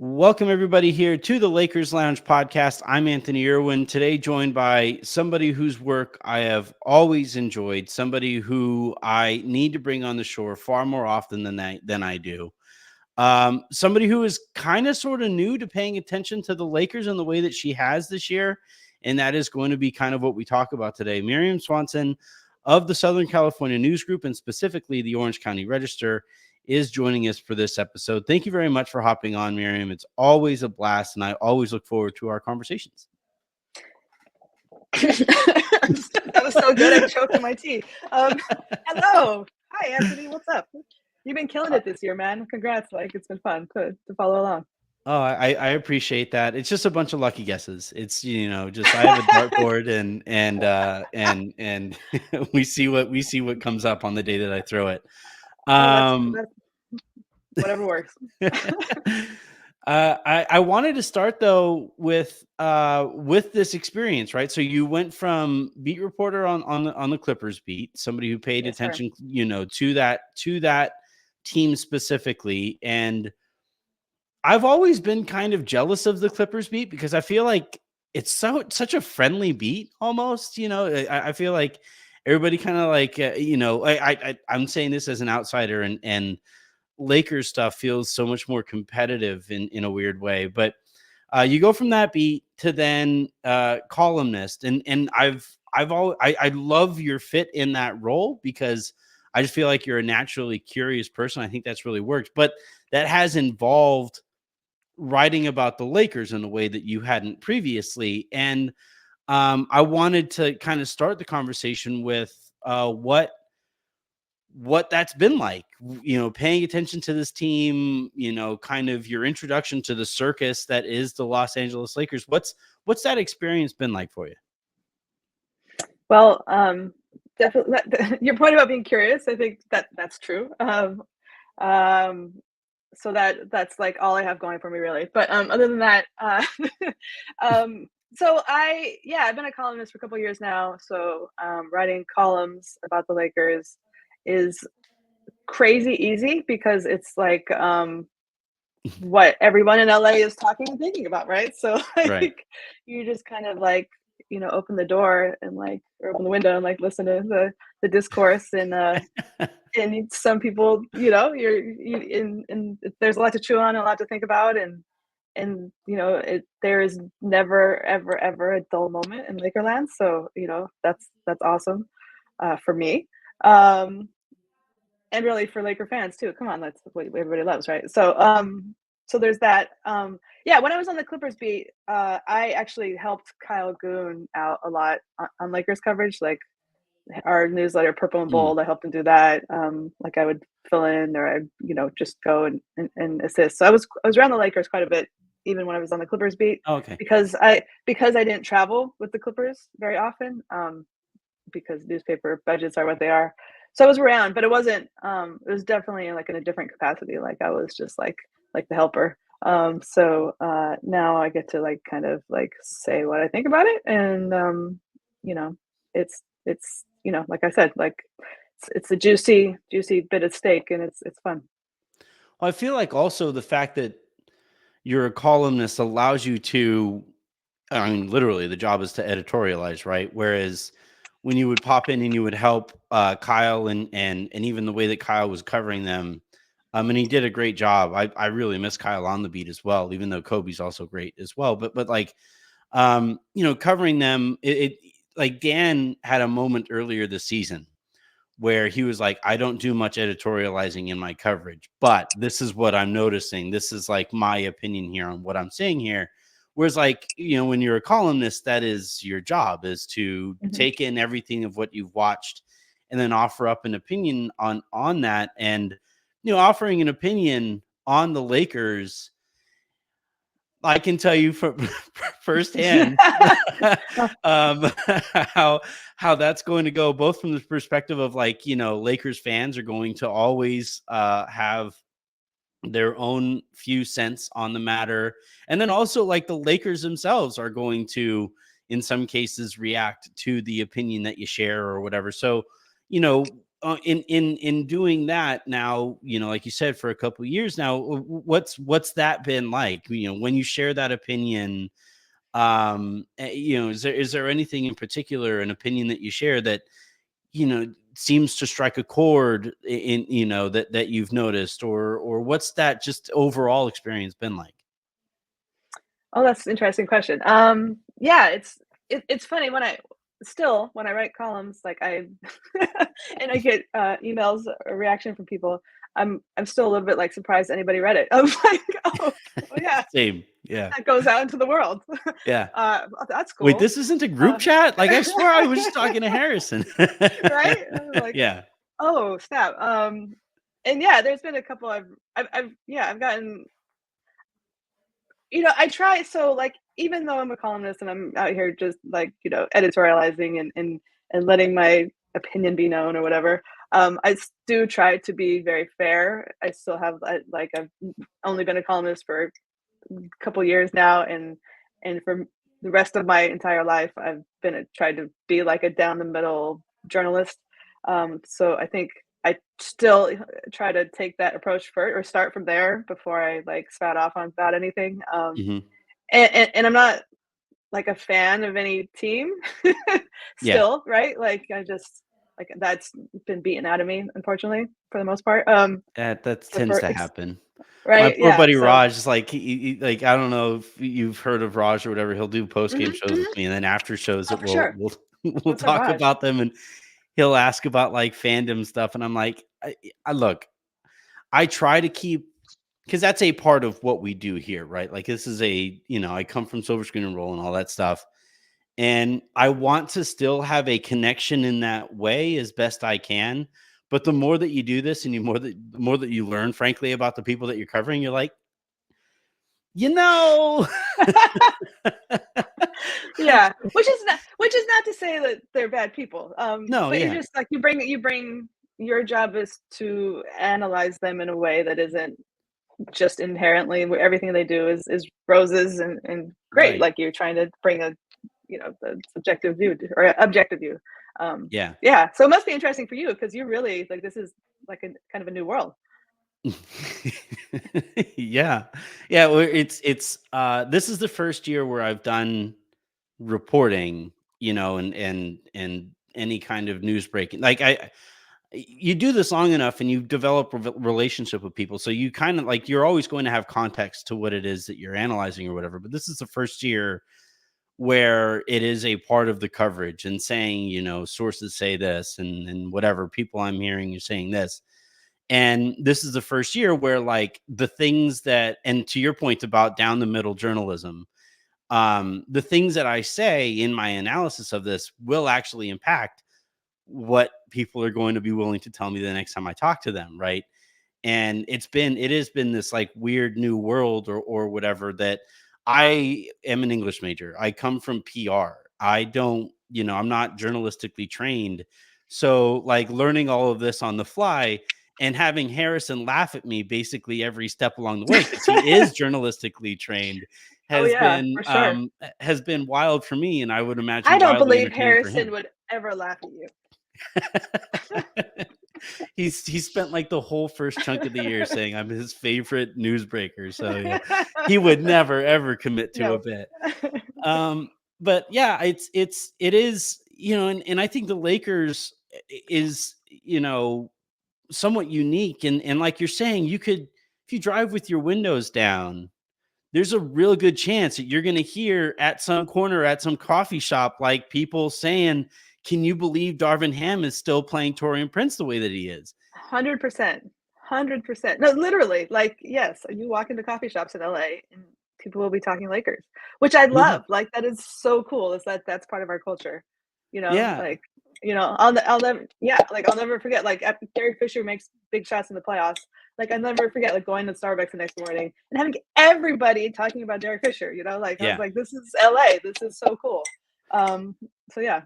Welcome, everybody, here to the Lakers Lounge podcast. I'm Anthony Irwin, today joined by somebody whose work I have always enjoyed, somebody who I need to bring on the show far more often than I do. Somebody who is kind of sort of new to paying attention to the Lakers in the way that she has this year, and that is going to be kind of what we talk about today. Mirjam Swanson of the Southern California News Group, and specifically the Orange County Register, is joining us for this episode. Thank you very much for hopping on, Mirjam. It's always a blast, and I always look forward to our conversations. That was so good. I choked on my tea. Hello. Hi, Anthony. What's up? You've been killing it this year, man. Congrats. It's been fun to follow along. Oh, I appreciate that. It's just a bunch of lucky guesses. It's, just I have a dartboard and we see what comes up on the day that I throw it. That's whatever works. I wanted to start though with this experience, right? So you went from beat reporter on the Clippers beat, somebody who paid attention, to that team specifically, and I've always been kind of jealous of the Clippers beat because I feel like it's such a friendly beat almost. I feel like everybody kind of like I'm saying this as an outsider, and Lakers stuff feels so much more competitive in a weird way. But you go from that beat to then columnist, and I love your fit in that role because I just feel like you're a naturally curious person. I think that's really worked, but that has involved writing about the Lakers in a way that you hadn't previously. And I wanted to kind of start the conversation with what that's been like, paying attention to this team, kind of your introduction to the circus that is the Los Angeles Lakers. What's that experience been like for you? Well, definitely your point about being curious, I think that's true. So that's like all I have going for me, really. But other than that, so I've been a columnist for a couple of years now. So writing columns about the Lakers is crazy easy because it's like what everyone in LA is talking and thinking about, right? So Right. You just kind of open the door and or open the window and listen to the discourse and and some people, there's a lot to chew on and a lot to think about, and there is never ever a dull moment in Lakerland. So that's awesome for me, and really for Laker fans too. Come on, that's what everybody loves, right? So so there's that. When I was on the Clippers beat, I actually helped Kyle Goon out a lot on Lakers coverage, our newsletter Purple and Bold. I helped him do that. I would fill in, or I'd just go and assist. So I was around the Lakers quite a bit, even when I was on the Clippers beat. Oh, okay. Because I didn't travel with the Clippers very often, because newspaper budgets are what they are. So I was around, but it wasn't. It was definitely in a different capacity. I was just like the helper. So now I get to kind of say what I think about it, and it's like I said, it's a juicy bit of steak, and it's fun. Well, I feel like also the fact that you're a columnist allows you to, I mean, literally the job is to editorialize, right? Whereas when you would pop in and you would help Kyle and even the way that Kyle was covering them, and he did a great job. I really miss Kyle on the beat as well, even though Kobe's also great as well. But covering them, it like Dan had a moment earlier this season where he was like, I don't do much editorializing in my coverage, but this is what I'm noticing. This is my opinion here on what I'm saying here. Whereas when you're a columnist, that is your job, is to take in everything of what you've watched and then offer up an opinion on that. And, offering an opinion on the Lakers, I can tell you from firsthand how that's going to go, both from the perspective of Lakers fans are going to always have their own few cents on the matter, and then also the Lakers themselves are going to, in some cases, react to the opinion that you share or whatever. So in doing that now, like you said, for a couple of years now, what's that been like? When you share that opinion, is there anything in particular, an opinion that you share that seems to strike a chord in that you've noticed, or what's that just overall experience been like? Oh, that's an interesting question. Yeah, it's funny when I write columns, like I and I get emails or reaction from people. I'm still a little bit like surprised anybody read it. I'm like, oh yeah, Same. Yeah. that goes out into the world. Yeah. That's Wait, cool. this isn't a group chat? Like, I swear I was just talking to Harrison. Right? I was like, Yeah. oh snap. And yeah, there's been a couple I've gotten, I try, so like even though I'm a columnist and I'm out here just like, editorializing and letting my opinion be known or whatever, do try to be very fair. I still have like I've only been a columnist for a couple years now, and for the rest of my entire life I've tried to be like a down the middle journalist. So I think I still try to take that approach first, or start from there before I like spout off on about anything. Mhm. And I'm not like a fan of any team Yeah. still, right? Like I just like that's been beaten out of me, unfortunately, for the most part. That So tends to happen. My right, poor yeah. buddy So Raj is like, like, I don't know if you've heard of Raj or whatever. He'll do post game mhm, shows with mhm. me, and then after shows Oh, that for sure. we'll What's up, talk Raj? about them, and he'll ask about like fandom stuff, and I'm like, I look, I try to keep, because that's a part of what we do here, right? Like, this is I come from Silver Screen and Roll and all that stuff. And I want to still have a connection in that way as best I can. But the more that you do this, and the more that you learn, frankly, about the people that you're covering, you're like, you know, Yeah, which is not to say that they're bad people. no, But you're yeah, just like you bring your job is to analyze them in a way that isn't just inherently where everything they do is roses and great. right, Like you're trying to bring the subjective view or objective view. Um, yeah. yeah, so it must be interesting for you because you really like this is like a kind of a new world. Yeah. Yeah, well, it's this is the first year where I've done reporting, and any kind of news breaking. Like, you do this long enough and you develop a relationship with people, so you kind of like, you're always going to have context to what it is that you're analyzing or whatever. But this is the first year where it is a part of the coverage, and saying, sources say this, and whatever, people I'm hearing is saying this. And this is the first year where, like, the things that, and to your point about down the middle journalism, the things that I say in my analysis of this will actually impact what people are going to be willing to tell me the next time I talk to them, right? And it has been this like weird new world, or whatever, that I am an English major. I come from PR. I don't, I'm not journalistically trained. So, like, learning all of this on the fly, and having Harrison laugh at me basically every step along the way, because he is journalistically trained, Oh yeah, for sure. has been wild for me, and I would I imagine don't wildly believe entertaining for Harrison him. would ever laugh at you. He spent like the whole first chunk of the year saying I'm his favorite newsbreaker. So yeah, he would never ever commit to a No. bit. But yeah, it is, and I think the Lakers is, somewhat unique. And like you're saying, if you drive with your windows down, there's a real good chance that you're going to hear at some corner, at some coffee shop, like, people saying, can you believe Darvin Ham is still playing Torian Prince the way that he is? 100%. 100%. No, literally, like, yes, you walk into coffee shops in LA and people will be talking Lakers, which I Yeah. love. Like, that is so cool. Is that's part of our culture, Yeah. like, I'll never, yeah, like, I'll never forget, like, Derek Fisher makes big shots in the playoffs. Like, I'll never forget, like, going to Starbucks the next morning and having everybody talking about Derek Fisher, like, I was Yeah. like, this is LA. This is so cool. Um, so yeah,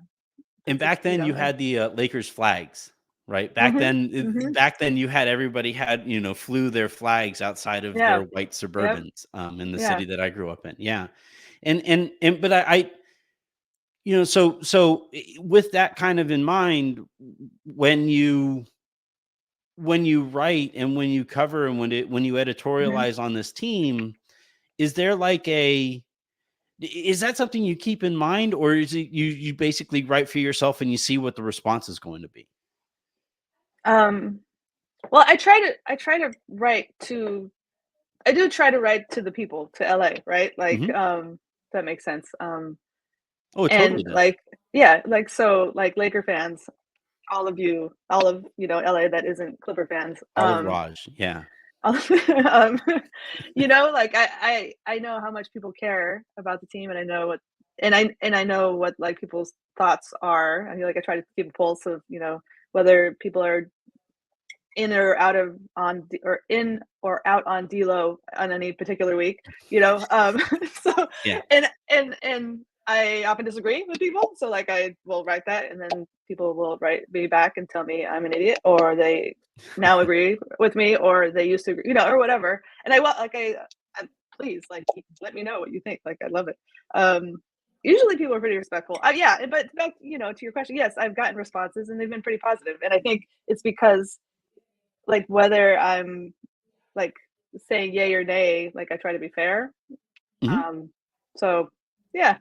And that's just, back then you had the Lakers flags, right? mhm, mhm. Back then you had, everybody had, flew their flags outside of Yeah. their white Yep. Suburbans, in the Yeah. city that I grew up in. Yeah. But so with that kind of in mind, when you when you write and when you cover and when you Mhm. editorialize on this team, is there like is that something you keep in mind, or is it you basically write for yourself and you see what the response is going to be? Um, well, I do try to write to the people, to LA, right? Like, Mhm. that makes sense. Oh, it totally And does. like, yeah, like, so like Laker fans, all of, LA that isn't Clipper fans, All of Raj, yeah. um, like I know how much people care about the team, and I know what, and I know what like people's thoughts are. I feel like I try to keep a pulse of whether people are in or out of on or in or out on D'Lo on any particular week, so Yeah. and I often disagree with people, so like I will write that, and then people will write me back and tell me I'm an idiot, or they now agree with me, or they used to agree, or whatever. And I want like I please like let me know what you think. Like I love it. Um, Usually people are pretty respectful. Yeah, but back to your question, yes, I've gotten responses and they've been pretty positive, and I think it's because like whether I'm like saying yay or nay, like I try to be fair. Mhm. Um, so yeah.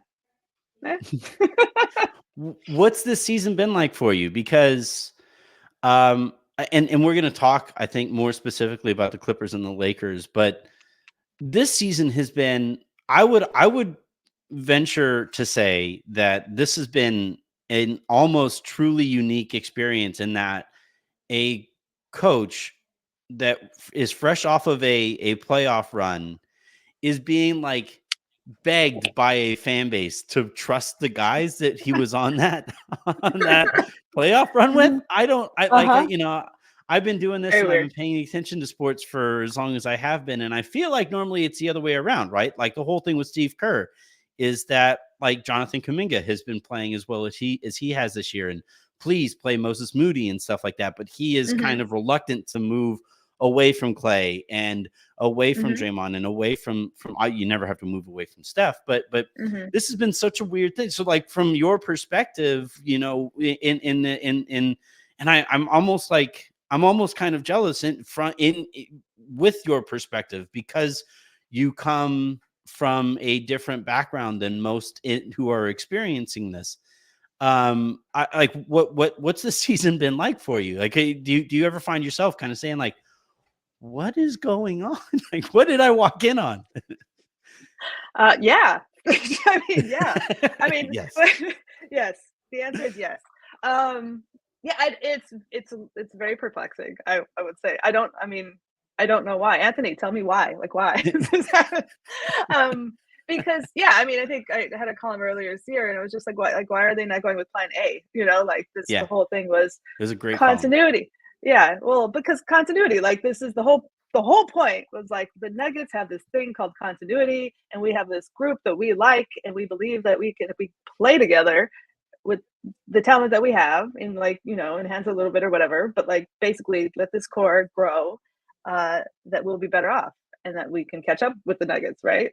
Eh. What's this season been like for you? Because and we're going to talk, I think, more specifically about the Clippers and the Lakers, but this season has been, I would venture to say that this has been an almost truly unique experience in that a coach that is fresh off of a playoff run is being like begged by a fan base to trust the guys that he was on that on that playoff run with. Mhm. I like, Uh-huh. I've been doing this Very and I've been weird. paying attention to sports for as long as I have been, and I feel like normally it's the other way around, right? Like the whole thing with Steve Kerr is that like Jonathan Kuminga has been playing as well as he has this year, and please play Moses Moody and stuff like that, but he is kind Mhm. of reluctant to move away from Clay and away from Mhm. Draymond and away from you never have to move away from Steph, but Mhm. this has been such a weird thing. So like from your perspective, and I'm almost kind of jealous in front in with your perspective because you come from a different background than most who are experiencing this. I like what's the season been like for you? Like, hey, do you ever find yourself kind of saying like, what is going on? Like, what did I walk in on? Yeah. I mean, yeah. I mean, Yes. yes. The answer is yes. Yeah, it's very perplexing. I would say. I mean, I don't know why. Anthony, tell me why. Like why? um, because yeah, I mean, I think I had a column earlier this year, and it was just like why are they not going with Plan A? Like this. The Yeah. whole thing was It was a great column. continuity. Yeah, well, because continuity, like this is the whole point was like the Nuggets have this thing called continuity, and we have this group that we like, and we believe that we can, if we play together with the talent that we have, and like enhance a little bit or whatever, but like basically let this core grow, that we'll be better off, and that we can catch up with the Nuggets, right?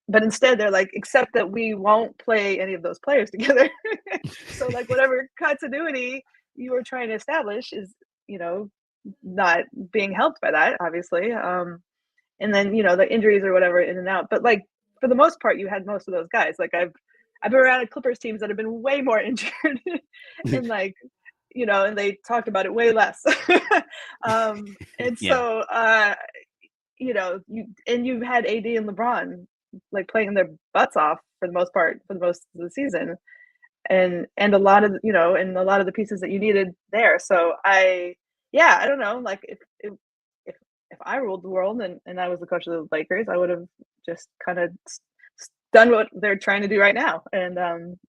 But instead, they're like, except that we won't play any of those players together. So like whatever continuity you were trying to establish is you know not being helped by that, obviously. And then the injuries or whatever in and out, but like for the most part you had most of those guys. Like I've been around Clippers teams that have been way more injured, and like and they talked about it way less. And Yeah. so you've had AD and LeBron like playing their butts off for the most part for the most of the season, and a lot of and a lot of the pieces that you needed there. So I don't know, like if I ruled the world, and I was the coach of the Lakers, I would have just kind of done what they're trying to do right now, and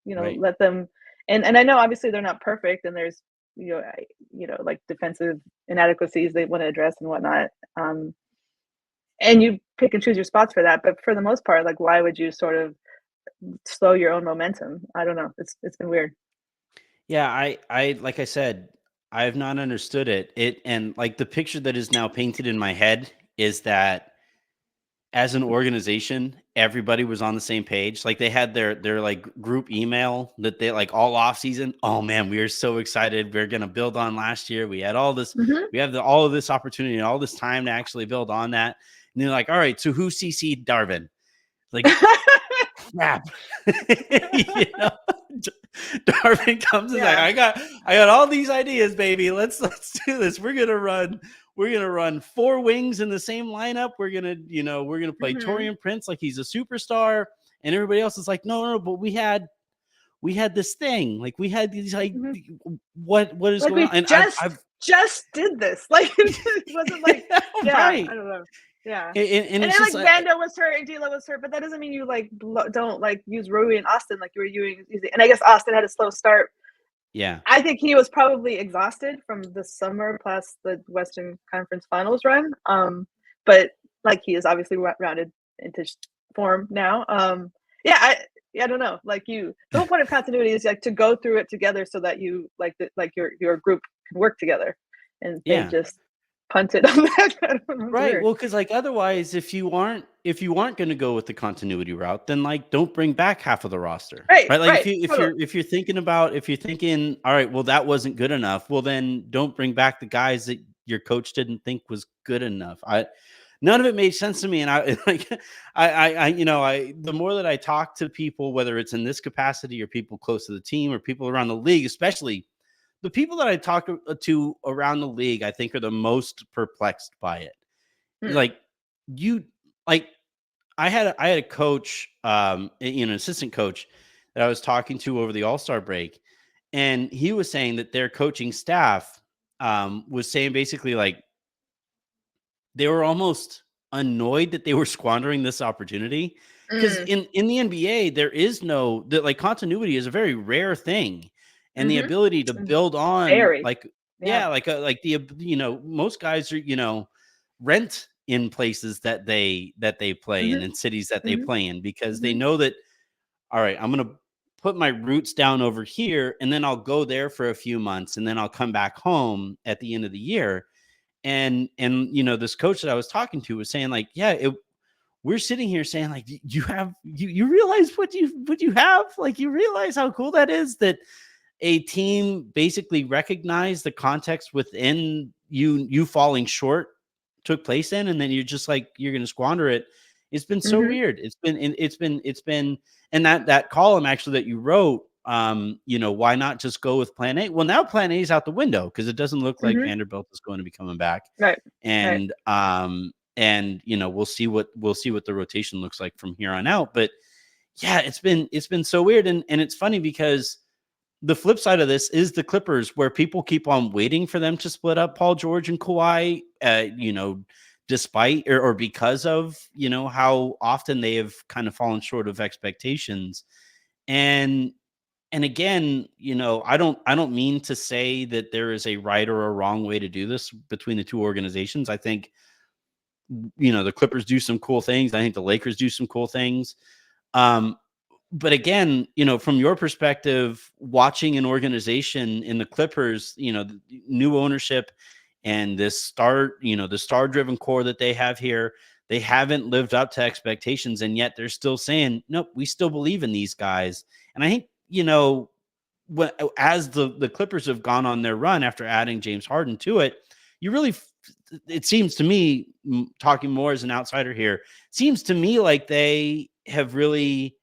Right. let them. And I know obviously they're not perfect, and there's like defensive inadequacies they want to address and whatnot. And you pick and choose your spots for that, but for the most part, like why would you sort of slow your own momentum? I don't know. It's been weird. Yeah, I like I said, I have not understood it. And like the picture that is now painted in my head is that as an organization, everybody was on the same page. Like they had their like group email that they like all off season. Oh man, we are so excited. We're going to build on last year. We had all this, we have all of this opportunity and all this time to actually build on that. And they're like, all right, so who CC'd Darvin? Like, crap. You know, Darvin comes and like, I got all these ideas, baby. Let's do this. We're gonna run 4 wings in the same lineup. We're gonna play Taurean Prince like he's a superstar, and everybody else is like, no, but we had this thing. Like we had these like what is like going on? And I've just did this. Like it wasn't like right. I don't know. Yeah, and it's then like Vando was hurt and D'Lo was hurt, but that doesn't mean you like don't like use Rui and Austin like you were using. And I guess Austin had a slow start. Yeah, I think he was probably exhausted from the summer plus the Western Conference Finals run. But like he is obviously rounded into form now. I don't know. Like the whole point of continuity is like to go through it together so that you like your group can work together, and they just punted on that. Right. Weird. Well, because like otherwise, if you aren't going to go with the continuity route, then like don't bring back half of the roster. Right. Like if you're thinking, all right, well, that wasn't good enough. Well, then don't bring back the guys that your coach didn't think was good enough. None of it made sense to me. And I like the more that I talk to people, whether it's in this capacity or people close to the team or people around the league, especially the people that I talk to around the league, I think are the most perplexed by it. Like I had a coach, an assistant coach that I was talking to over the All-Star break, and he was saying that their coaching staff was saying basically like they were almost annoyed that they were squandering this opportunity because in the NBA there is like continuity is a very rare thing. And the ability to build on most guys are, rent in places that they play in cities that they play in because they know that, all right, I'm going to put my roots down over here and then I'll go there for a few months and then I'll come back home at the end of the year. And this coach that I was talking to was saying like, we're sitting here saying like, you realize what you have? Like, you realize how cool that is that a team basically recognized the context within you falling short took place in, and then you're just like, you're going to squander it. It's been so weird. It's been, and that column actually that you wrote, why not just go with plan A? Well, now plan A is out the window because it doesn't look like Vanderbilt is going to be coming back. Right. And, we'll see what the rotation looks like from here on out. But yeah, it's been so weird. And it's funny because the flip side of this is the Clippers, where people keep on waiting for them to split up Paul George and Kawhi, despite or because of, how often they have kind of fallen short of expectations. And again, I don't mean to say that there is a right or a wrong way to do this between the two organizations. I think, the Clippers do some cool things. I think the Lakers do some cool things. But again, from your perspective, watching an organization in the Clippers, the new ownership and this the star-driven core that they have here, they haven't lived up to expectations, and yet they're still saying, nope, we still believe in these guys. And I think, as the Clippers have gone on their run after adding James Harden to it, it seems to me, talking more as an outsider here, seems to me like they have really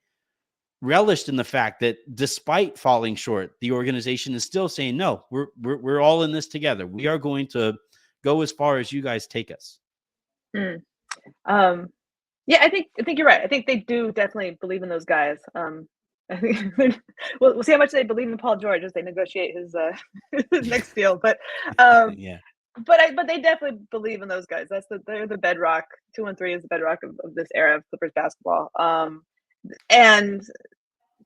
relished in the fact that despite falling short, the organization is still saying, no, we're all in this together. We are going to go as far as you guys take us. Yeah, I think you're right. I think they do definitely believe in those guys. I think we'll see how much they believe in Paul George as they negotiate his next deal. But yeah. But they definitely believe in those guys. They're the bedrock. 2 and 3 is the bedrock of this era of Clippers basketball. And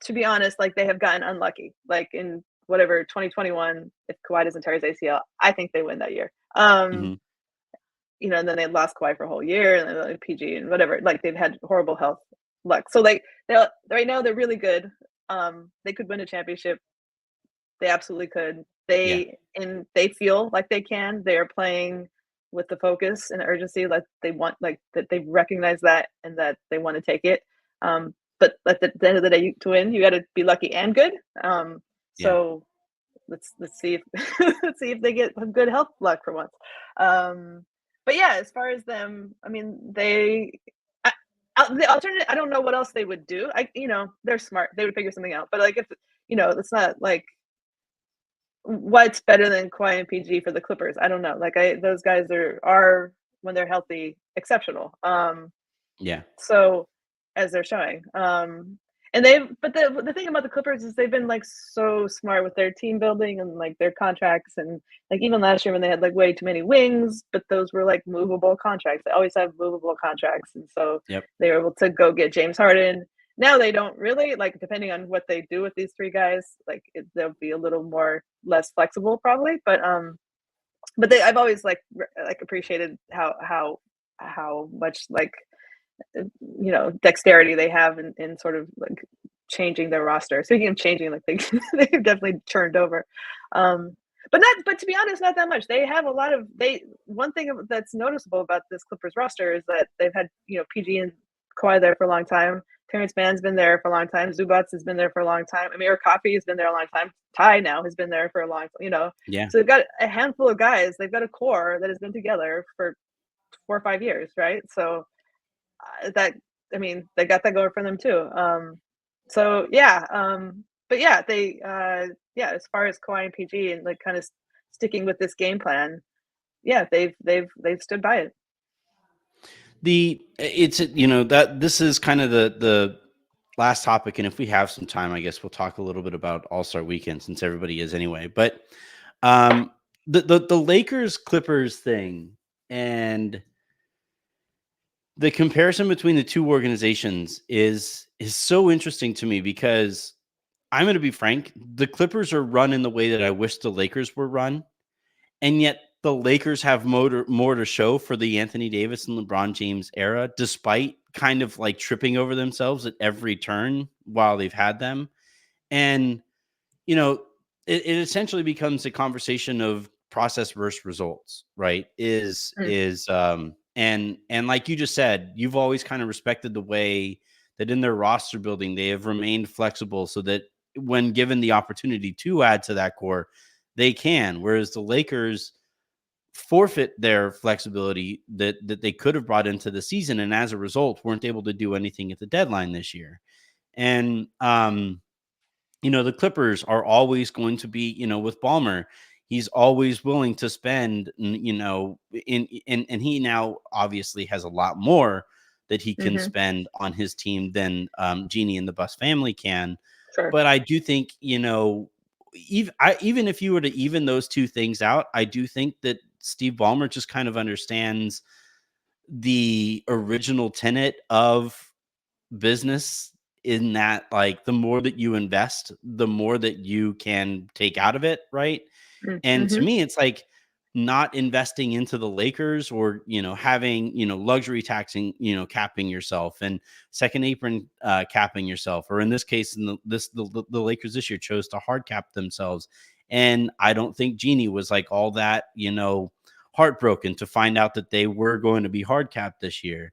to be honest, like, they have gotten unlucky. Like in whatever 2021, if Kawhi doesn't tear his ACL, I think they win that year. And then they lost Kawhi for a whole year, and then like PG and whatever. Like, they've had horrible health luck. So like right now they're really good. They could win a championship. They absolutely could. They feel like they can. They are playing with the focus and urgency that they want, like that they recognize that and that they want to take it. But at the end of the day, to win, you got to be lucky and good. Yeah. So let's see if let's see if they get some good health luck for once. But yeah, as far as them, I mean, the alternate, I don't know what else they would do. They're smart. They would figure something out. But like if it's not like what's better than Kawhi and PG for the Clippers. I don't know. Like those guys are when they're healthy exceptional. Yeah. So as they're showing. And but the thing about the Clippers is they've been like so smart with their team building and like their contracts, and like even last year when they had like way too many wings, but those were like movable contracts. They always have movable contracts, and so they were able to go get James Harden. Now they don't really, like, depending on what they do with these three guys, like they'll be a little more less flexible probably, but I've always like appreciated how much like dexterity they have in sort of like changing their roster. Speaking of changing, like they've definitely turned over. But to be honest, not that much. They have a lot of one thing that's noticeable about this Clippers roster is that they've had, PG and Kawhi there for a long time. Terrence Mann's been there for a long time. Zubats has been there for a long time. Amir Coffey has been there a long time. Ty now has been there for a long time, Yeah. So they've got a handful of guys. They've got a core that has been together for 4 or 5 years, right? So they got that going for them too. So yeah, but yeah, they as far as Kawhi and PG and like kind of sticking with this game plan, yeah, they've stood by it. That this is kind of the last topic, and if we have some time, I guess we'll talk a little bit about All-Star Weekend since everybody is anyway. But the Lakers Clippers thing and the comparison between the two organizations is so interesting to me because I'm going to be frank, the Clippers are run in the way that I wish the Lakers were run, and yet the Lakers have more to show for the Anthony Davis and LeBron James era, despite kind of like tripping over themselves at every turn while they've had them. And, it essentially becomes a conversation of process versus results, right? And like you just said, you've always kind of respected the way that in their roster building, they have remained flexible so that when given the opportunity to add to that core, they can. Whereas the Lakers forfeit their flexibility that they could have brought into the season, and as a result, weren't able to do anything at the deadline this year. And the Clippers are always going to be, with Ballmer, he's always willing to spend, and he now obviously has a lot more that he can spend on his team than Jeannie and the Buss family can. Sure. But I do think, even if you were to even those two things out, I do think that Steve Ballmer just kind of understands the original tenet of business, in that like the more that you invest, the more that you can take out of it, right? And to me, it's like not investing into the Lakers or having luxury taxing, capping yourself, and second apron capping yourself, or in this case, the Lakers this year chose to hard cap themselves. And I don't think Jeannie was like all that heartbroken to find out that they were going to be hard capped this year.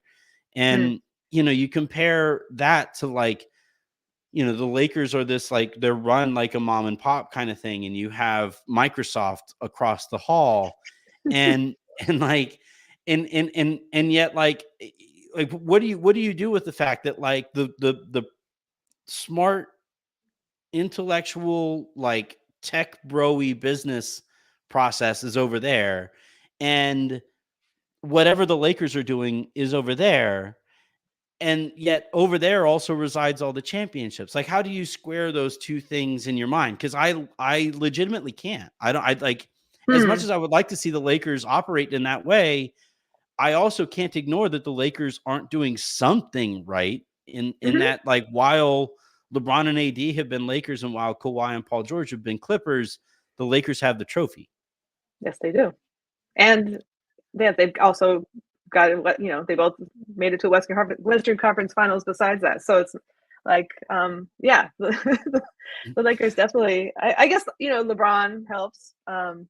And you compare that to like, the Lakers are this, like, they're run like a mom and pop kind of thing. And you have Microsoft across the hall and like, and yet like what do you do with the fact that like the smart, intellectual, like tech bro-y business process is over there, and whatever the Lakers are doing is over there. And yet over there also resides all the championships. Like, how do you square those two things in your mind? Because I legitimately can't. I like, as much as I would like to see the Lakers operate in that way, I also can't ignore that the Lakers aren't doing something right in that, like, while LeBron and AD have been Lakers and while Kawhi and Paul George have been Clippers, the Lakers have the trophy. Yes, they do. And they've also got what they both made it to Western Conference Finals besides that. So it's like the Lakers definitely, I guess LeBron helps. LeBron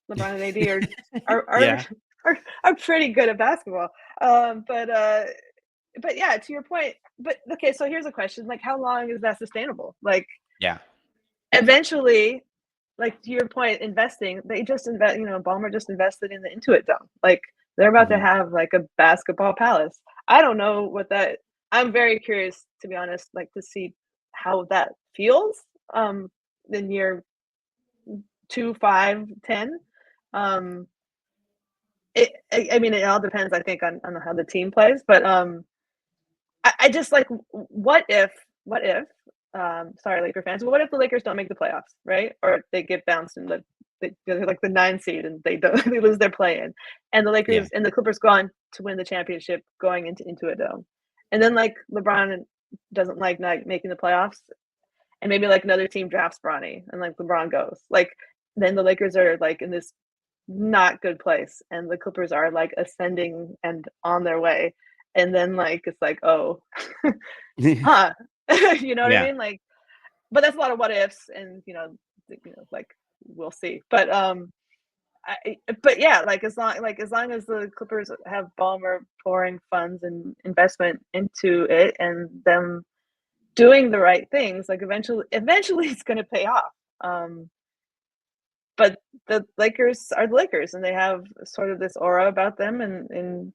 and AD are are pretty good at basketball. But yeah, to your point. But okay, so here's a question: like, how long is that sustainable? Like, Yeah. eventually, like to your point, investing. They just invest. Ballmer just invested in the Intuit Dome. Like, they're about to Mhm. have like a basketball palace. I don't know what that. I'm very curious, to be honest, like to see how that feels. In year 2, 5, 10. Um, I mean, it all depends, I think, on how the team plays. But I just like, sorry, Laker fans, but what if the Lakers don't make the playoffs, right? Or they get bounced in they're like the 9 seed and they don't they lose their play in, and the Yeah. Lakers and the Clippers go on to win the championship going into a dome, and then like LeBron doesn't like not making the playoffs, and maybe like another team drafts Bronny and like LeBron goes, like then the Lakers are like in this not good place and the Clippers are like ascending and on their way. And then like it's like, oh, huh. You know what I Yeah. mean? Like, but that's a lot of what ifs and like we'll see. But yeah, like as long as the Clippers have Ballmer pouring funds and investment into it and them doing the right things, like eventually it's gonna pay off. But the Lakers are the Lakers, and they have sort of this aura about them, and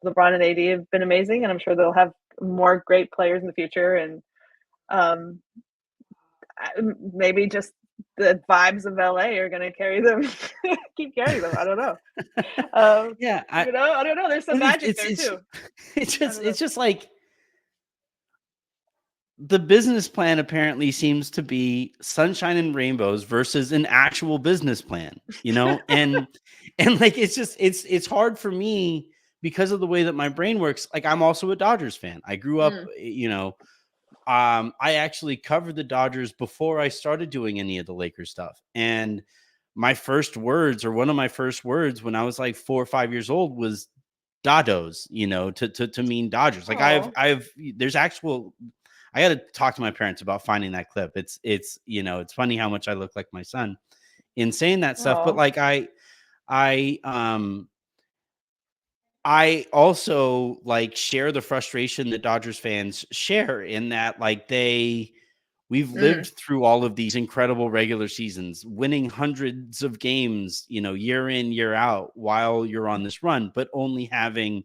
LeBron and AD have been amazing, and I'm sure they'll have more great players in the future, and um, maybe just the vibes of LA are going to carry them, keep carrying them. I don't know. Yeah. I don't know. There's some magic there It's too. I don't know. it's just like the business plan apparently seems to be sunshine and rainbows versus an actual business plan, and like it's hard for me because of the way that my brain works. Like, I'm also a Dodgers fan. I grew up, Mm, I actually covered the Dodgers before I started doing any of the Lakers stuff. And my first words, or one of my first words when I was like 4 or 5 years old, was Dados, to mean Dodgers. Like, oh, there's actual, I got to talk to my parents about finding that clip. It's funny how much I look like my son in saying that stuff. But oh, like, I I also like share the frustration that Dodgers fans share, in that like we've lived mm, through all of these incredible regular seasons, winning hundreds of games, year in, year out, while you're on this run, but only having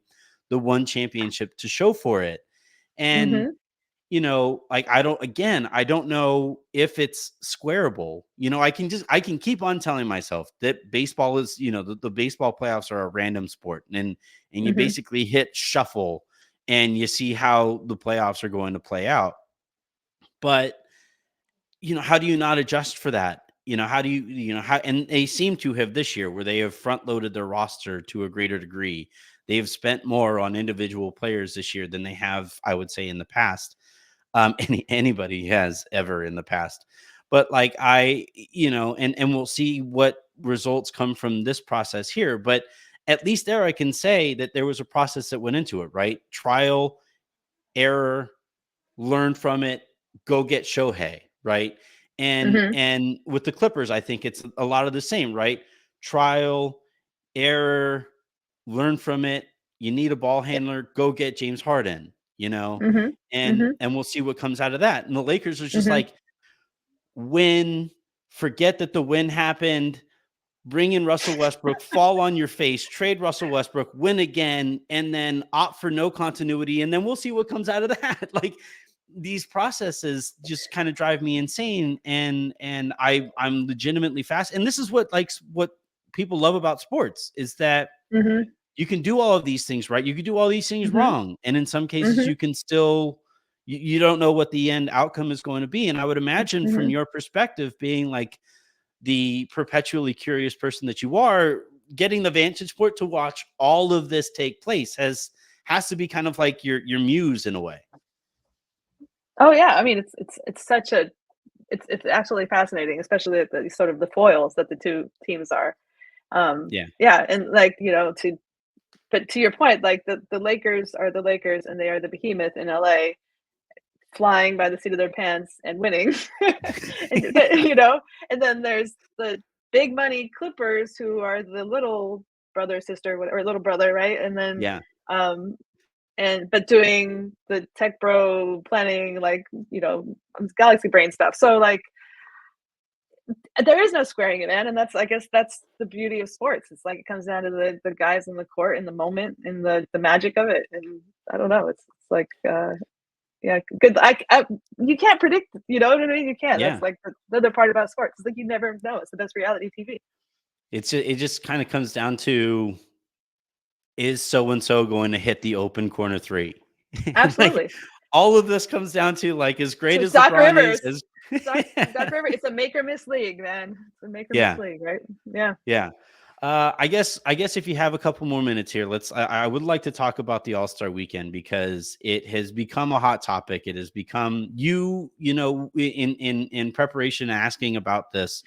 the one championship to show for it. And mm-hmm, like, I don't know if it's squareable. I can keep on telling myself that baseball is, the baseball playoffs are a random sport, and you mm-hmm, basically hit shuffle and you see how the playoffs are going to play out. But, how do you not adjust for that? How do how, and they seem to have this year, where they have front loaded their roster to a greater degree. They have spent more on individual players this year than they have, I would say, in the past. Anybody has ever in the past. But like, and we'll see what results come from this process here. But at least there, I can say that there was a process that went into it, right? Trial, error, learn from it, go get Shohei, right? And mm-hmm, and with the Clippers, I think it's a lot of the same, right? Trial, error, learn from it. You need a ball yeah, handler, go get James Harden, mm-hmm, and mm-hmm, we'll see what comes out of that. And the Lakers are just mm-hmm, like, win, forget that the win happened, bring in Russell Westbrook, fall on your face, trade Russell Westbrook, win again, and then opt for no continuity, and then we'll see what comes out of that. Like, these processes just kind of drive me insane, and I'm legitimately fast. And this is what people love about sports, is that mm-hmm, you can do all of these things right, you can do all these things mm-hmm, wrong, and in some cases mm-hmm, you can still, you don't know what the end outcome is going to be. And I would imagine, from mm-hmm. your perspective, being like the perpetually curious person that you are, getting the vantage point to watch all of this take place has to be kind of like your muse in a way. Oh yeah, I mean it's such a it's absolutely fascinating, especially the sort of the foils that the two teams are. Yeah. Yeah, and like but to your point, like the Lakers are the Lakers, and they are the behemoth in LA, flying by the seat of their pants and winning, and and then there's the big money Clippers who are the little brother, sister, whatever, little brother, right? And then Yeah. but doing the tech bro planning, like, galaxy brain stuff. So like there is no squaring it, man. And I guess that's the beauty of sports. It's like it comes down to the guys in the court in the moment and the magic of it. And I don't know. It's like yeah, good. You can't predict, you know what I mean? You can't. Yeah. That's like the other part about sports. It's like you never know. It's the best reality TV. It just kind of comes down to, is so and so going to hit the open corner three? Like Absolutely. all of this comes down to, like, as great So as Doc LeBron Rivers. is, Doc Rivers. It's a make or miss league, man. It's a make or miss yeah, league, right? Yeah. yeah. I guess if you have a couple more minutes here, I would like to talk about the All-Star weekend, because it has become a hot topic. It has become, in preparation asking about this,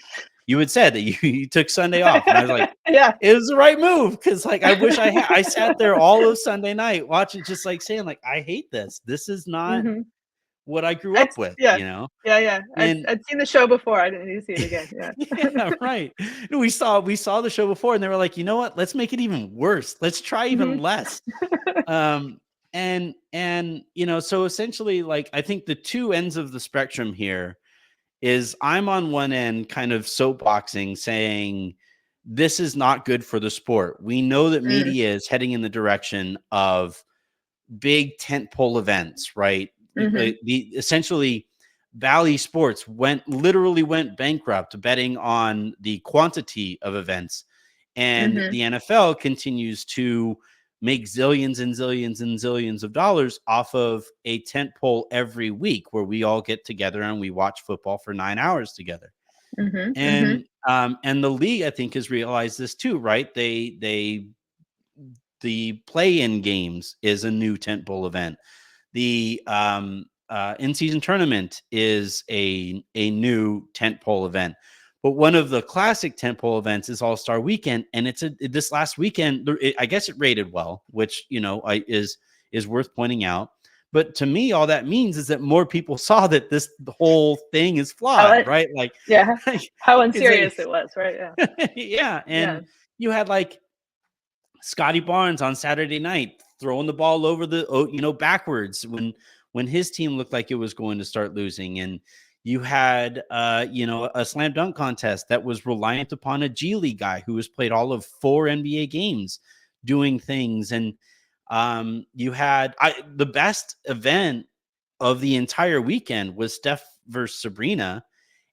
you had said that you took Sunday off, and I was like, yeah, it was the right move, because like I wish I sat there all of Sunday night watching, just like saying, like, I hate this. This is not mm-hmm. what I grew up with, Yeah, yeah. And I'd seen the show before. I didn't need to see it again. Yeah. yeah, right. We saw the show before, and they were like, you know what? Let's make it even worse. Let's try even Mm-hmm. less. And so essentially, like, I think the two ends of the spectrum here is, I'm on one end kind of soapboxing, saying this is not good for the sport. We know that media is heading in the direction of big tentpole events, right? Mm-hmm. Essentially, Valley Sports literally went bankrupt betting on the quantity of events, and Mm-hmm. the NFL continues to make zillions and zillions and zillions of dollars off of a tentpole every week, where we all get together and we watch football for 9 hours together. Mm-hmm. Mm-hmm. And the league, I think, has realized this too, right? The play-in games is a new tentpole event. The in-season tournament is a new tentpole event. But one of the classic tentpole events is All-Star Weekend, and this last weekend, I guess it rated well, which is worth pointing out. But to me, all that means is that more people saw that the whole thing is flawed, right? Like, yeah, how it's like, unserious it was, right? Yeah. yeah, Yeah. and you had like Scotty Barnes on Saturday night throwing the ball over backwards when his team looked like it was going to start losing. And you had a slam dunk contest that was reliant upon a G League guy who has played all of 4 NBA games doing things. And you had the best event of the entire weekend was Steph versus Sabrina.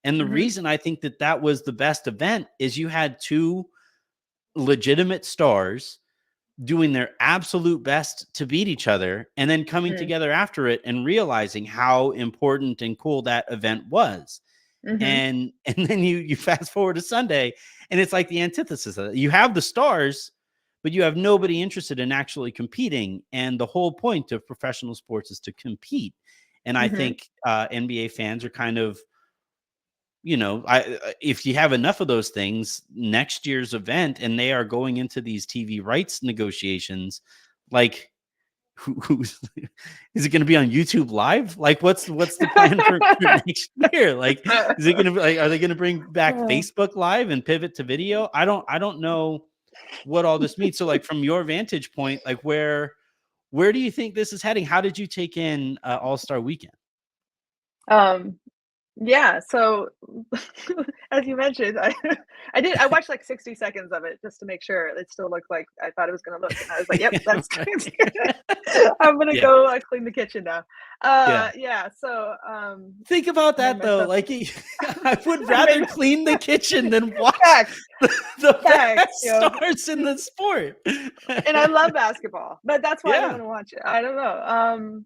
And the Mm-hmm. reason I think that was the best event is you had two legitimate stars doing their absolute best to beat each other, and then coming together after it and realizing how important and cool that event was. Mm-hmm. And then you fast forward to Sunday, and it's like the antithesis of it. You have the stars, but you have nobody interested in actually competing. And the whole point of professional sports is to compete. And I Mm-hmm. think NBA fans are kind of, if you have enough of those things, next year's event, and they are going into these TV rights negotiations, like, who's is it going to be on YouTube Live? Like, what's the plan for next year? Like, is it going to be like, are they going to bring back Facebook Live and pivot to video? I don't know what all this means. So, like, from your vantage point, like, where do you think this is heading? How did you take in All-Star Weekend? Yeah, so as you mentioned, I watched like 60 seconds of it just to make sure it still looked like I thought it was gonna look. And I was like, yep, that's good. I'm gonna go clean the kitchen now. Yeah, so think about that though. Like, I would rather clean the kitchen than watch the best stars in the sport. And I love basketball, but that's why I don't want to watch it. I don't know.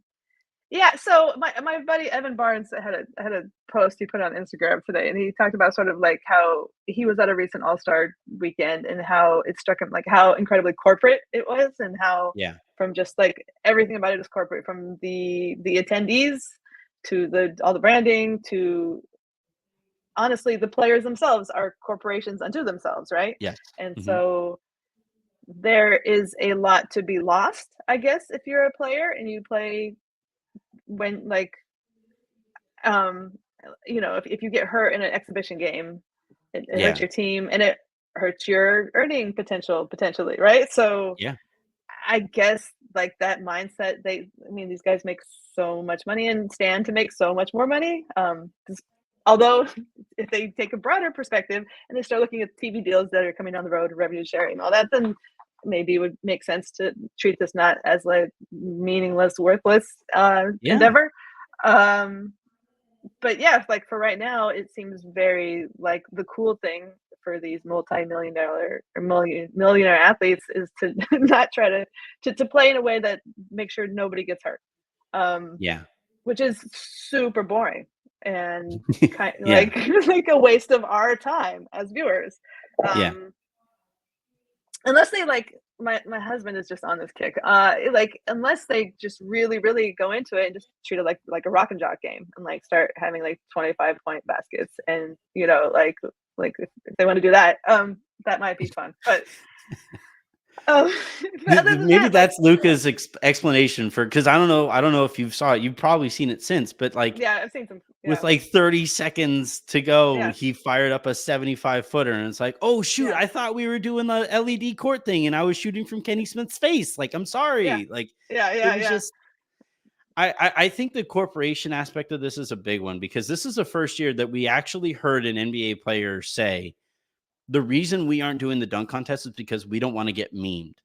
Yeah, so my buddy Evan Barnes had a post he put on Instagram today, and he talked about sort of like how he was at a recent All-Star weekend and how it struck him like how incredibly corporate it was, and how from just like everything about it is corporate, from the attendees to all the branding to honestly the players themselves are corporations unto themselves, right? Yes. And so there is a lot to be lost, I guess, if you're a player and you play when like if you get hurt in an exhibition game, it hurts your team, and hurts your earning potentially, right? So Yeah. I guess like that mindset, these guys make so much money and stand to make so much more money. Although if they take a broader perspective and they start looking at TV deals that are coming down the road, revenue sharing, all that, then maybe it would make sense to treat this not as like meaningless, worthless endeavor. But yeah, like for right now, it seems very like the cool thing for these multi-million-dollar or millionaire athletes is to not try to play in a way that makes sure nobody gets hurt. Yeah. Which is super boring and kind Yeah. like like a waste of our time as viewers. Yeah. Unless they like my husband is just on this kick. Like unless they just really, really go into it and just treat it like a rock and jock game and like start having like 25-point baskets and like if they want to do that, that might be fun. But other than maybe that, that's Luca's explanation for, because I don't know if you saw it. You've probably seen it since, but like, yeah, I've seen some. Yeah. with like 30 seconds to go, Yeah. he fired up a 75-footer, and it's like, oh shoot, Yeah. I thought we were doing the LED court thing, and I was shooting from Kenny Smith's face. Like, I'm sorry. Yeah. Like, Yeah. it was just. I think the corporation aspect of this is a big one, because this is the first year that we actually heard an NBA player say, the reason we aren't doing the dunk contest is because we don't want to get memed.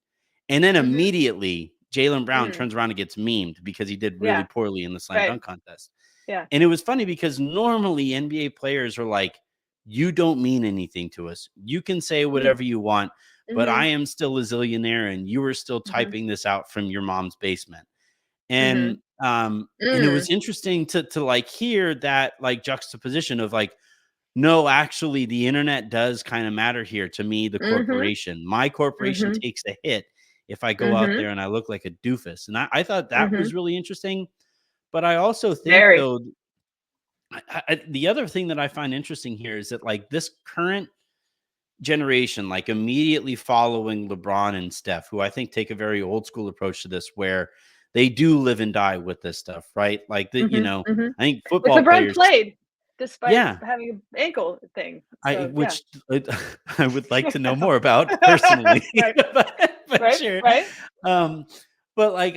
And then immediately Jaylen Brown turns around and gets memed because he did really poorly in the slam dunk contest. Yeah. And it was funny because normally NBA players are like, you don't mean anything to us. You can say whatever you want, but I am still a zillionaire and you are still typing this out from your mom's basement. And and it was interesting to like hear that like juxtaposition of like, no, actually, the internet does kind of matter here to me, the corporation. My corporation takes a hit if I go out there and I look like a doofus. And I thought that was really interesting. But I also think, though, the other thing that I find interesting here is that like this current generation, like immediately following LeBron and Steph, who I think take a very old school approach to this, where they do live and die with this stuff, right? Like I think football like LeBron players played despite having an ankle thing. So, I would like to know more about personally, but sure. Right. But like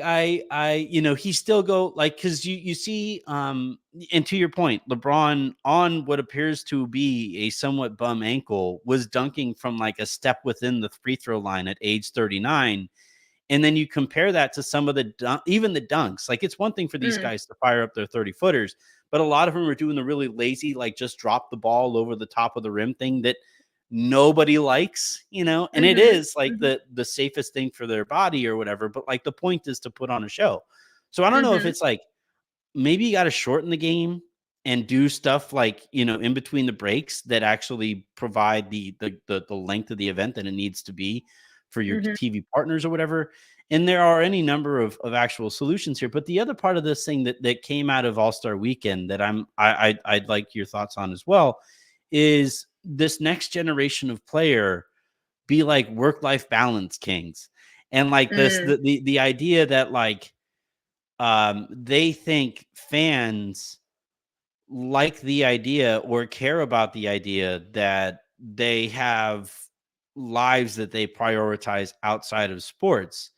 he still go like, because you see, and to your point, LeBron on what appears to be a somewhat bum ankle was dunking from like a step within the free throw line at age 39. And then you compare that to some of even the dunks. Like, it's one thing for these guys to fire up their 30-footers, but a lot of them are doing the really lazy, like just drop the ball over the top of the rim thing that nobody likes, and it is like the safest thing for their body or whatever. But like the point is to put on a show. So I don't know if it's like, maybe you got to shorten the game and do stuff like, in between the breaks that actually provide the length of the event that it needs to be for your TV partners or whatever. And there are any number of actual solutions here. But the other part of this thing that came out of All-Star Weekend that I'd like your thoughts on as well is this next generation of player be like work-life balance kings. And like the idea that like they think fans like the idea or care about the idea that they have lives that they prioritize outside of sports.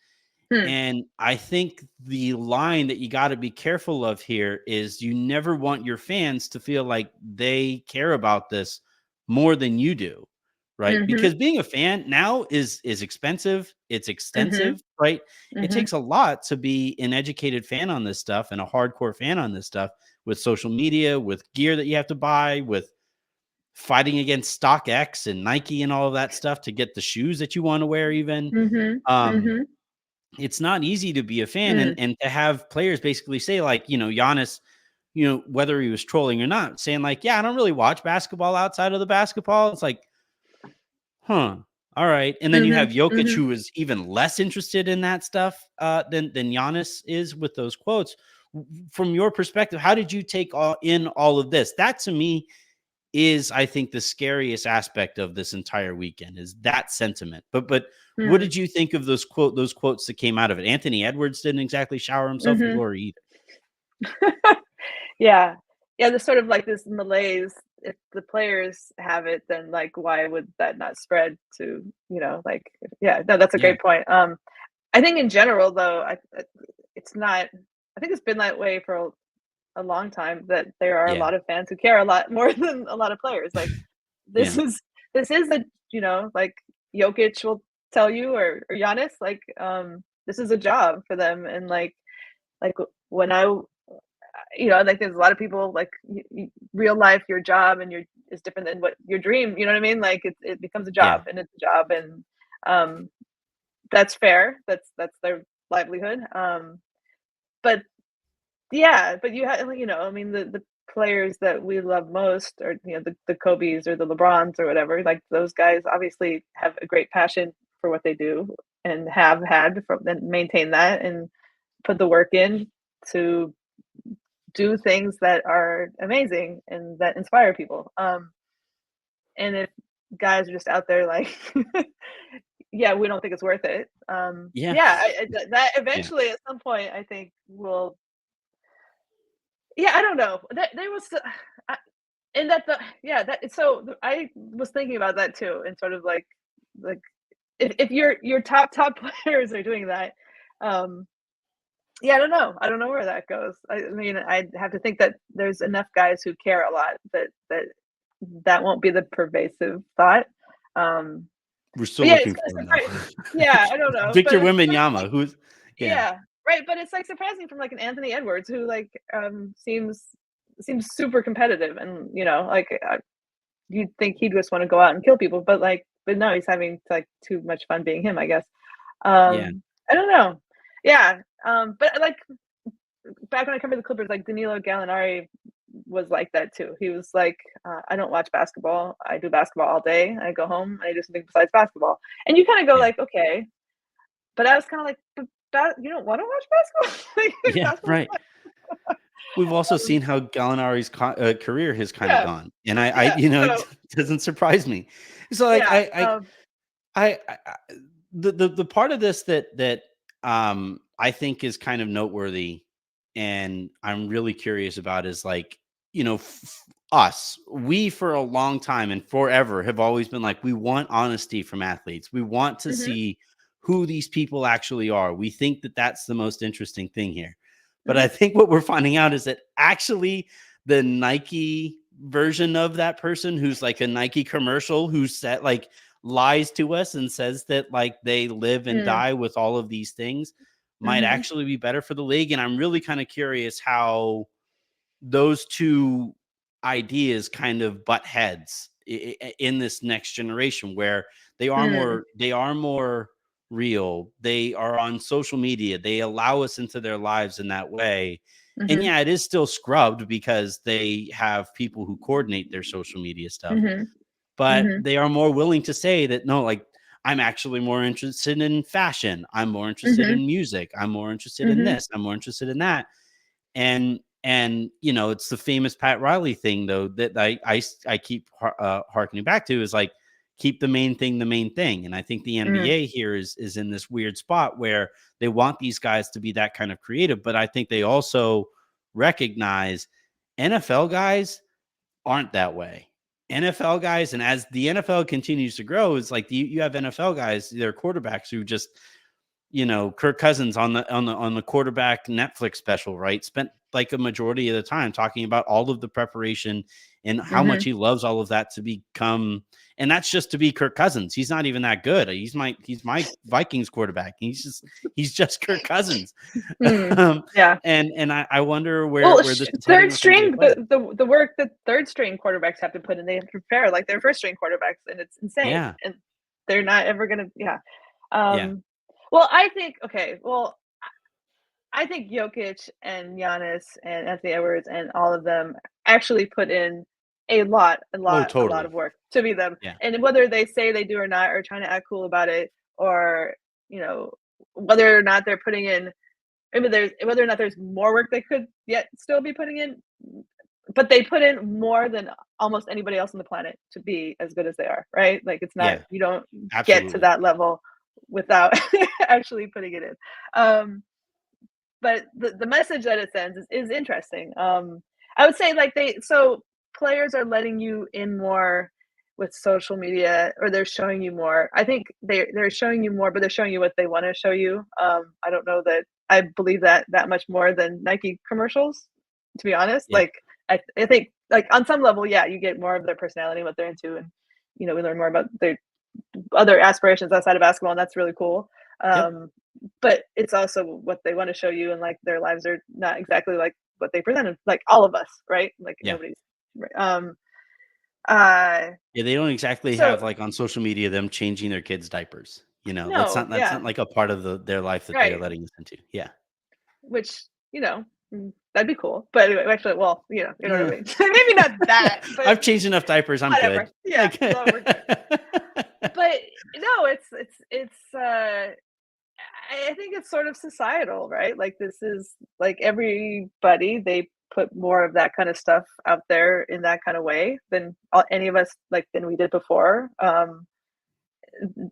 And I think the line that you got to be careful of here is you never want your fans to feel like they care about this more than you do, right? Because being a fan now is expensive, it's extensive, right? It takes a lot to be an educated fan on this stuff and a hardcore fan on this stuff, with social media, with gear that you have to buy, with fighting against StockX and Nike and all of that stuff to get the shoes that you want to wear even. It's not easy to be a fan and to have players basically say like, Giannis, whether he was trolling or not, saying like, yeah, I don't really watch basketball outside of the basketball. It's like, all right. And then you have Jokic, who is even less interested in that stuff than Giannis is with those quotes. From your perspective, how did you take in all of this? That to me is, I think, the scariest aspect of this entire weekend is that sentiment. But what did you think of those quotes that came out of it? Anthony Edwards didn't exactly shower himself with glory either. Yeah. There's sort of like this malaise if the players have it, then like why would that not spread to, like, yeah, no, that's a Yeah. great point. I think in general though, it's not. I think it's been that way for a long time, that there are a Yeah. lot of fans who care a lot more than a lot of players. Like this Yeah. is this is a, like Jokic will tell you, or Giannis, like this is a job for them, and like when I like there's a lot of people like real life, your job and your is different than what your dream. You know what I mean? Like it becomes a Yeah. job, and it's a job, and um, that's fair. That's their livelihood. But yeah, but you have, I mean, the players that we love most are, the Kobe's or the LeBrons or whatever. Like those guys obviously have a great passion for what they do, and have had and maintain that, and put the work in to do things that are amazing and that inspire people. And if guys are just out there like, yeah, we don't think it's worth it. Yeah. Yeah, that Yeah. eventually at some point I think will. Yeah, I don't know. That there was, I, and that the yeah that so I was thinking about that too, and sort of like if your top players are doing that, um, yeah, I don't know where that goes. I mean, I'd have to think that there's enough guys who care a lot that won't be the pervasive thought. Um, We're still but yeah, it's looking kind of for him surprising. though. Yeah, I don't know, but Victor it's surprising. Wembanyama, who's yeah. Yeah, right, but it's, like, surprising from, like, an Anthony Edwards who, like, seems super competitive, and, like, you'd think he'd just wanna go out and kill people, but no, he's having, like, too much fun being him, I guess. Yeah. I don't know. Yeah, but, like, back when I covered the Clippers, like, Danilo Gallinari was like that too. He was like, "I don't watch basketball. I do basketball all day. I go home, and I do something besides basketball." And you kinda go Yeah. like, "Okay." But I was kinda like, "But that you don't wanna watch basketball?" Like, Yeah, basketball's right. We've also fun. seen how Gallinari's career has kind of Yeah, gone, and I yeah, it so doesn't surprise me. So, like, yeah, I the part of this that I think is kind of noteworthy, and I'm really curious about is like, us, we for a long time and forever have always been like, we want honesty from athletes. We want to mhm, see who these people actually are. We think that that's the most interesting thing here. But I mhm, think what we're finding out is that actually the Nike version of that person, who's like a Nike commercial, who said like lies to us and says that like they live and mm, die with all of these things, might mhm, actually be better for the league. And I'm really kind of curious how those two ideas kind of butt heads in this next generation, where mm, they are more real, they are on social media, they allow us into their lives in that way. And mhm, yeah, it is still scrubbed because they have people who coordinate their social media stuff, mhm, but mhm, they are more willing to say that, no, like, I'm actually more interested in fashion, I'm more interested mhm, in music, I'm more interested in mhm, this, I'm more interested in that. And it's the famous Pat Riley thing though that I keep harkening back to, is like, keep the main thing the main thing. And I think the mm, NBA here is in this weird spot where they want these guys to be that kind of creative, but I think they also recognize NFL guys aren't that way. NFL guys, and as the NFL continues to grow, it's like you have NFL guys, they're quarterbacks who just, Kirk Cousins on the quarterback Netflix special, right? Spent like a majority of the time talking about all of the preparation and how much mhm. he loves all of that to become, and that's just to be Kirk Cousins. He's not even that good. He's my Vikings quarterback. He's just Kirk Cousins. Mm, um, yeah. and I wonder where Well, this is heading third with NBA string, play. the work that third string quarterbacks have to put in, they have to prepare like their first string quarterbacks, and it's insane, Yeah, and they're not ever gonna, yeah. yeah. Um, well, I think, okay, well, I think Jokic and Giannis and Anthony Edwards and all of them actually put in Oh, a lot of totally. work to be them. Yeah, And whether they say they do or not, or trying to act cool about it, or you know, whether or not they're putting in, maybe there's whether or not there's more work they could yet still be putting in, but they put in more than almost anybody else on the planet to be as good as they are, right? Like it's not, yeah, you don't get to absolutely. that level without actually putting it in. But the message that it sends is interesting. I would say like players are letting you in more with social media, or they're showing you more. I think they're showing you more, but they're showing you what they want to show you. I don't know that I believe that much more than Nike commercials, to be honest. Yeah. Like I think like on some level, yeah, you get more of their personality, what they're into, and we learn more about their other aspirations outside of basketball, and that's really cool. But it's also what they want to show you, and like their lives are not exactly like what they presented, like all of us, right? Like nobody's yeah, they don't exactly so, have like on social media them changing their kids' diapers. no, that's not like a part of their life that they're right. letting us into. Yeah. Which, that'd be cool. But anyway, actually, well, you know what I mean. Maybe not that, but I've changed enough diapers. I'm whatever. good. Yeah, Like, so we're good. But no, it's I think it's sort of societal, right? Like this is like everybody, they put more of that kind of stuff out there in that kind of way than any of us than we did before.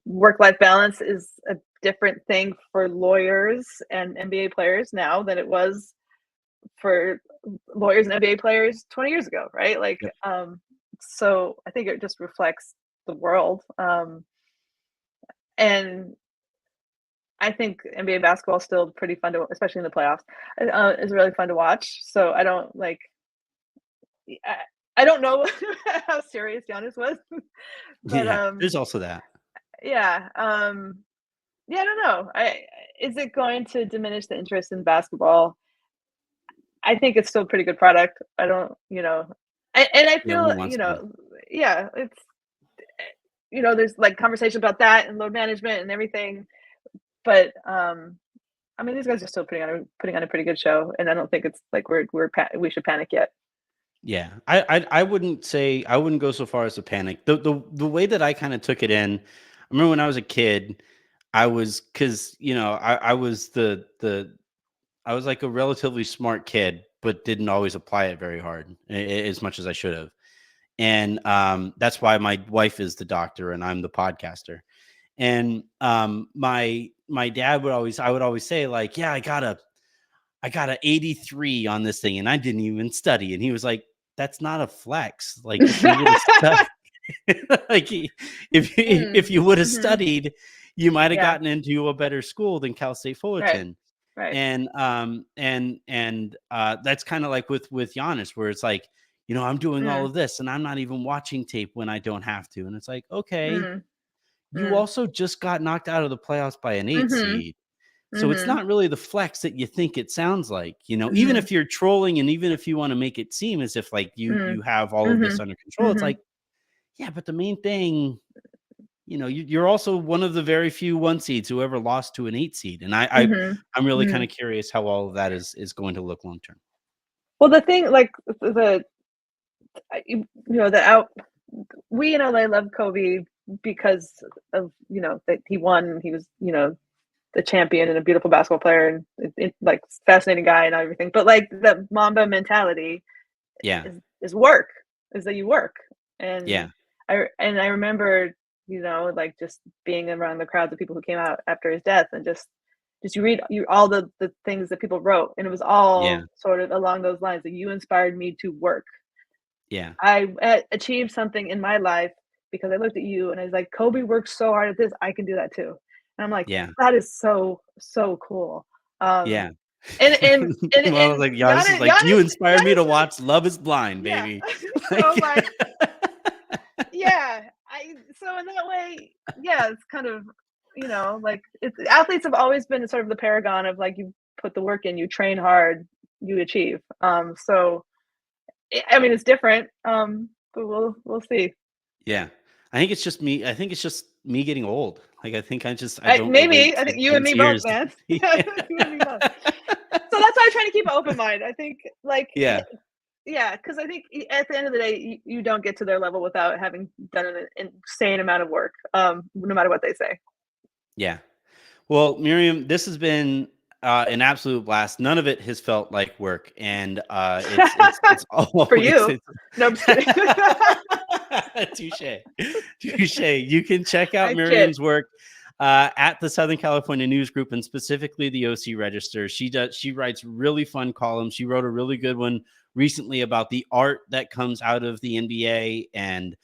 Work-life balance is a different thing for lawyers and NBA players now than it was for lawyers and NBA players 20 years ago, right? Like, Yep. So I think it just reflects the world. And I think NBA basketball is still pretty fun to, especially in the playoffs. Is really fun to watch. So I don't I don't know how serious Giannis was, but there's also that. yeah, I don't know. Is it going to diminish the interest in basketball? I think it's still a pretty good product. I don't, and I Yeah, who feel, wants to? yeah, it's, there's like conversation about that and load management and everything, but I mean, these guys are still putting on a pretty good show, and I don't think it's like we should panic yet. Yeah, I wouldn't say, I wouldn't go so far as to panic. The way that I kind of took it in, I remember when I was a kid, I was because I was I was like a relatively smart kid, but didn't always apply it very hard as much as I should have, and that's why my wife is the doctor and I'm the podcaster. And my dad I would always say like, yeah, I got a 83 on this thing, and I didn't even study. And he was like, that's not a flex. Like if you would have studied, if you would have studied, you might have gotten into a better school than Cal State Fullerton. Right. And that's kind of like with Giannis, where it's like, I'm doing all of this and I'm not even watching tape when I don't have to. And it's like, okay, you also just got knocked out of the playoffs by an 8 seed. So it's not really the flex that you think it sounds like, even if you're trolling and even if you want to make it seem as if like you have all of this under control, it's like, yeah, but the main thing, you're also one of the very few 1 seeds who ever lost to an 8 seed. And I'm really kind of curious how all of that is going to look long term. Well, the thing, like we in LA love Kobe because of that he won. He was the champion and a beautiful basketball player and like fascinating guy and everything. But like the Mamba mentality, is work. Is that you work. And I remember like just being around the crowds of people who came out after his death, and just you read all the things that people wrote, and it was all sort of along those lines that you inspired me to work. Yeah, I achieved something in my life because I looked at you and I was like, Kobe worked so hard at this, I can do that too. And I'm like, that is so cool. And I was like, Giannis is like, you inspired me to watch Love Is Blind, baby. So like, so in that way, it's kind of, like athletes have always been sort of the paragon of like, you put the work in, you train hard, you achieve. So I mean, it's different, but we'll see. Yeah, I think it's just me. I think it's just me getting old. Like I think I don't. I think you and me both, man. You and me both. So that's why I'm trying to keep an open mind. I think because I think at the end of the day, you don't get to their level without having done an insane amount of work, no matter what they say. Yeah. Well, Mirjam, this has been an absolute blast. None of it has felt like work, and it's always for you. No, I'm just kidding. Touche. You can check out Mirjam's work. at the Southern California News Group, and specifically the OC Register. She writes really fun columns. She wrote a really good one recently about the art that comes out of the NBA, and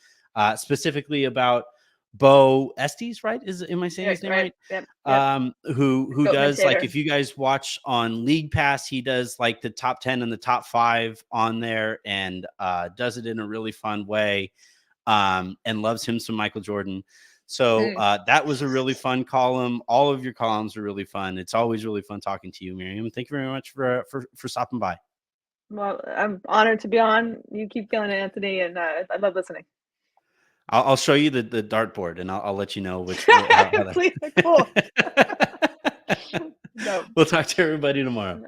specifically about Bo Estes, right? Am I saying his name right? Yep. Who does, like, if you guys watch on League Pass, he does like the top 10 and the top 5 on there, and does it in a really fun way, and loves him some Michael Jordan. So that was a really fun column. All of your columns are really fun. It's always really fun talking to you, Mirjam. Thank you very much for stopping by. Well, I'm honored to be on. You keep killing it, Anthony, and I love listening. I'll show you the dartboard, and I'll let you know which. Please, cool. We'll talk to everybody tomorrow.